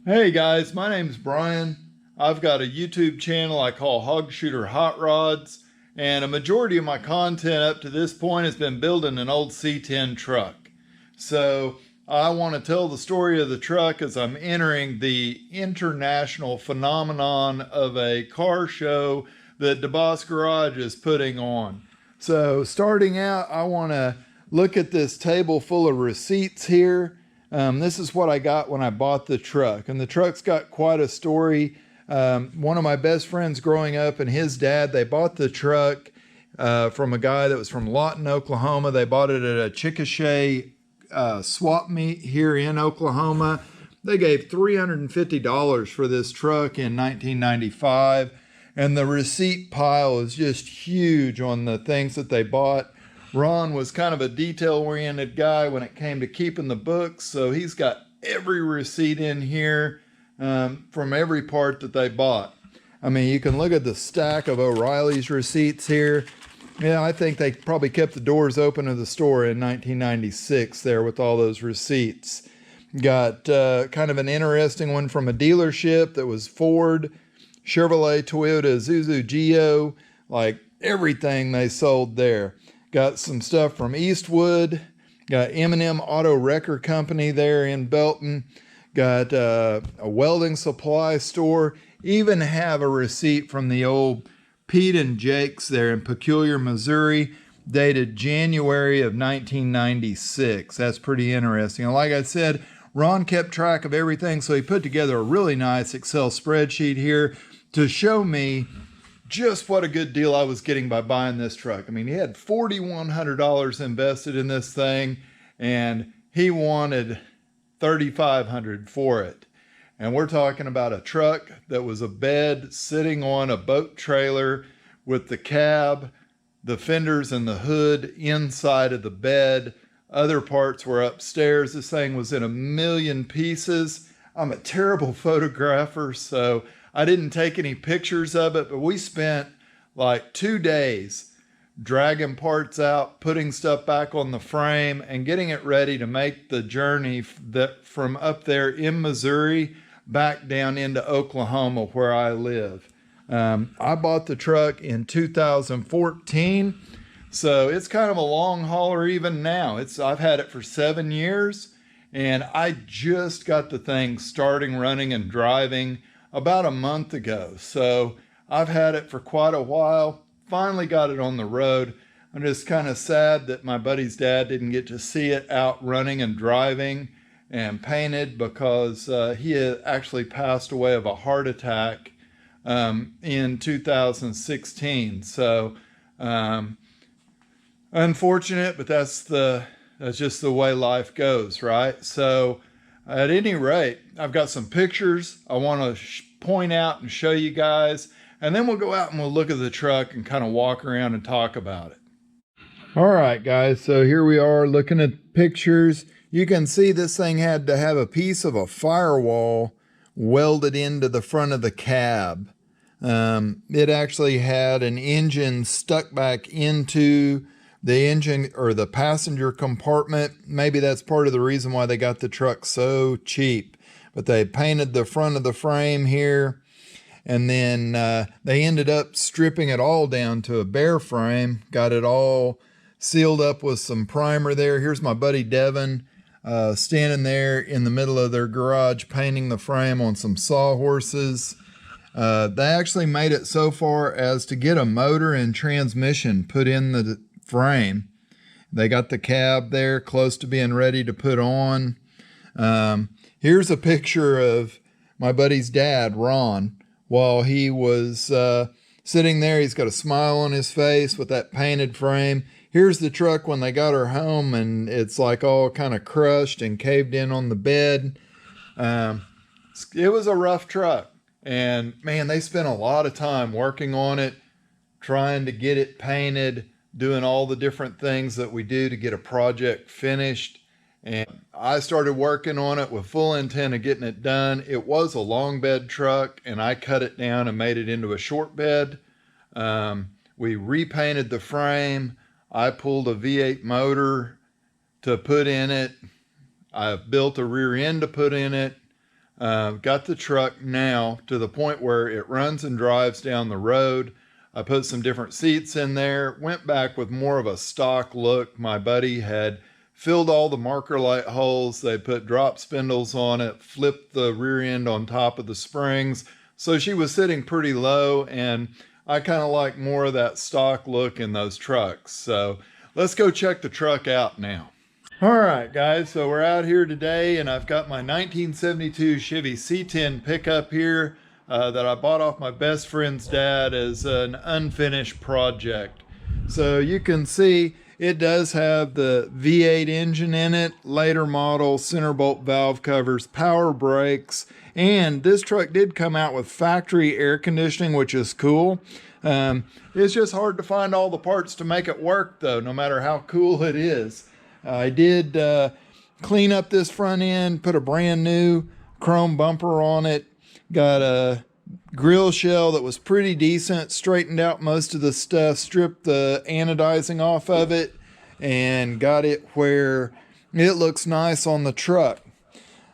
Hey guys, my name's Brian. I've got a YouTube channel I call Hogshooter Hot Rods, and a majority of my content up to this point has been building an old C10 truck. So I want to tell the story of the truck as I'm entering the international phenomenon of a car show that Deboss Garage is putting on. So starting out, I want to look at this table full of receipts here. This is what I got when I bought the truck, and the truck's got quite a story. One of my best friends growing up and his dad, they bought the truck from a guy that was from Lawton, Oklahoma. They bought it at a Chickasha swap meet here in Oklahoma. They gave $350 for this truck in 1995, and the receipt pile is just huge on the things that they bought. Ron was kind of a detail-oriented guy when it came to keeping the books, so he's got every receipt in here from every part that they bought. I mean, you can look at the stack of O'Reilly's receipts here. Yeah, I think they probably kept the doors open of the store in 1996 there with all those receipts. Got kind of an interesting one from a dealership that was Ford, Chevrolet, Toyota, Isuzu, Geo, like everything they sold there. Got some stuff from Eastwood, got M&M Auto Wrecker Company there in Belton, got a welding supply store, even have a receipt from the old Pete and Jake's there in Peculiar, Missouri, dated January of 1996. That's pretty interesting. And like I said, Ron kept track of everything, so he put together a really nice Excel spreadsheet here to show me just what a good deal I was getting by buying this truck. I mean, he had $4,100 invested in this thing, and he wanted $3,500 for it. And we're talking about a truck that was a bed sitting on a boat trailer with the cab, the fenders and the hood inside of the bed. Other parts were upstairs. This thing was in a million pieces. I'm a terrible photographer, so I didn't take any pictures of it, but we spent like 2 days dragging parts out, putting stuff back on the frame, and getting it ready to make the journey from up there in Missouri back down into Oklahoma where I live. I bought the truck in 2014, so it's kind of a long hauler even now. I've had it for 7 years, and I just got the thing starting running and driving about a month ago. So I've had it for quite a while, finally got it on the road. I'm just kind of sad that my buddy's dad didn't get to see it out running and driving and painted, because he had actually passed away of a heart attack in 2016. So unfortunate, but that's just the way life goes, right? So at any rate, I've got some pictures I want to point out and show you guys, and then we'll go out and we'll look at the truck and kind of walk around and talk about it. All right, guys, so here we are looking at pictures. You can see this thing had to have a piece of a firewall welded into the front of the cab. It actually had an engine stuck back into the engine or the passenger compartment. Maybe that's part of the reason why they got the truck so cheap. But they painted the front of the frame here, and then they ended up stripping it all down to a bare frame, got it all sealed up with some primer there. Here's my buddy Devin standing there in the middle of their garage painting the frame on some sawhorses. They actually made it so far as to get a motor and transmission put in the frame. They got the cab there close to being ready to put on. Here's a picture of my buddy's dad, Ron, while he was sitting there. He's got a smile on his face with that painted frame. Here's the truck when they got her home, and it's like all kind of crushed and caved in on the bed. It was a rough truck, and man, they spent a lot of time working on it, trying to get it painted, doing all the different things that we do to get a project finished. And I started working on it with full intent of getting it done. It was a long bed truck, and I cut it down and made it into a short bed. We repainted the frame. I pulled a V8 motor to put in it. I built a rear end to put in it. Got the truck now to the point where it runs and drives down the road. I put some different seats in there, went back with more of a stock look. My buddy had filled all the marker light holes. They put drop spindles on it, flipped the rear end on top of the springs. So she was sitting pretty low, and I kind of like more of that stock look in those trucks. So let's go check the truck out now. All right, guys, so we're out here today, and I've got my 1972 Chevy C10 pickup here that I bought off my best friend's dad as an unfinished project. So you can see it does have the V8 engine in it, later model, center bolt valve covers, power brakes, and this truck did come out with factory air conditioning, which is cool. It's just hard to find all the parts to make it work, though, no matter how cool it is. I did clean up this front end, put a brand new chrome bumper on it, got a grill shell that was pretty decent, straightened out most of the stuff, stripped the anodizing off of it, and got it where it looks nice on the truck.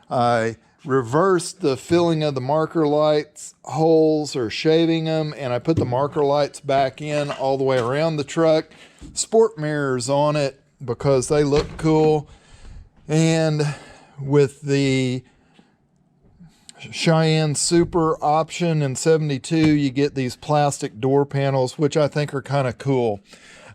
I reversed the filling of the marker lights holes, or shaving them, and I put the marker lights back in all the way around the truck. Sport mirrors on it because they look cool, and with the Cheyenne Super option in 72, you get these plastic door panels, which I think are kind of cool.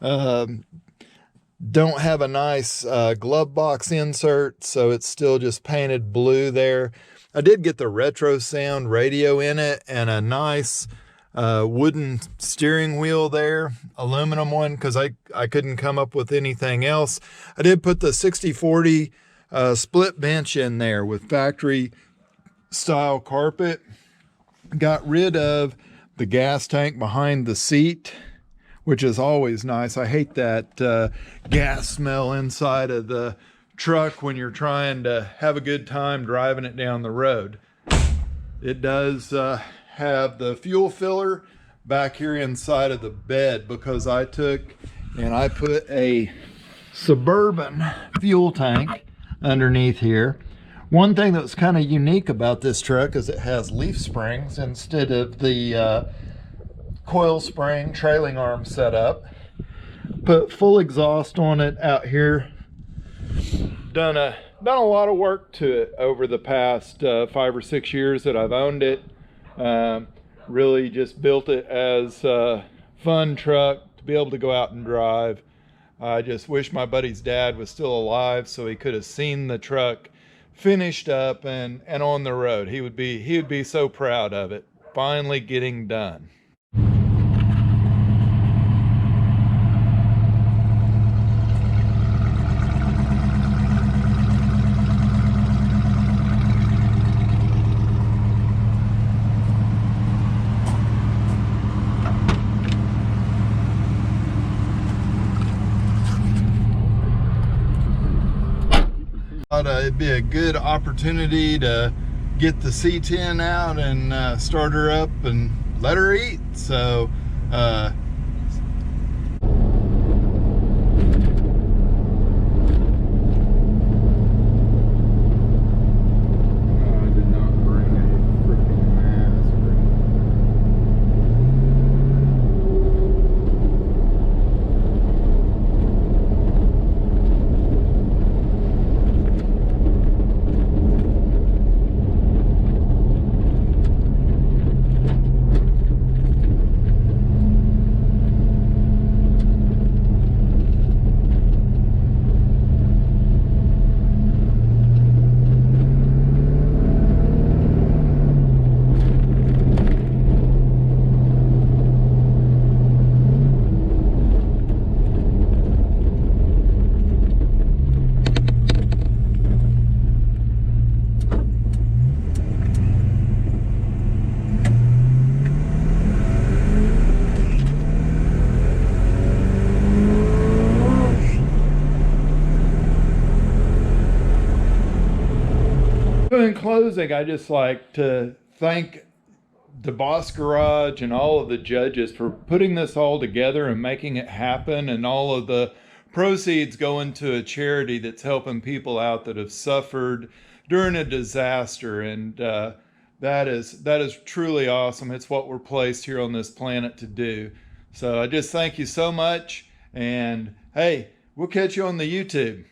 Don't have a nice glove box insert, so it's still just painted blue there. I did get the retro sound radio in it, and a nice wooden steering wheel there, aluminum one, because I couldn't come up with anything else. I did put the 60/40 split bench in there with factory style carpet. Got rid of the gas tank behind the seat, which is always nice. I hate that gas smell inside of the truck when you're trying to have a good time driving it down the road. It does have the fuel filler back here inside of the bed, because I took and I put a Suburban fuel tank underneath here. One thing that's kind of unique about this truck is it has leaf springs instead of the coil spring trailing arm setup. Put full exhaust on it out here. Done a lot of work to it over the past 5 or 6 years that I've owned it. Really just built it as a fun truck to be able to go out and drive. I just wish my buddy's dad was still alive so he could have seen the truck finished up and on the road. He would be so proud of it, finally getting done. It'd be a good opportunity to get the C10 out and start her up and let her eat. So in closing, I just like to thank Deboss Garage and all of the judges for putting this all together and making it happen, and all of the proceeds going to a charity that's helping people out that have suffered during a disaster. And that is truly awesome. It's what we're placed here on this planet to do. So I just thank you so much. And hey, we'll catch you on the YouTube.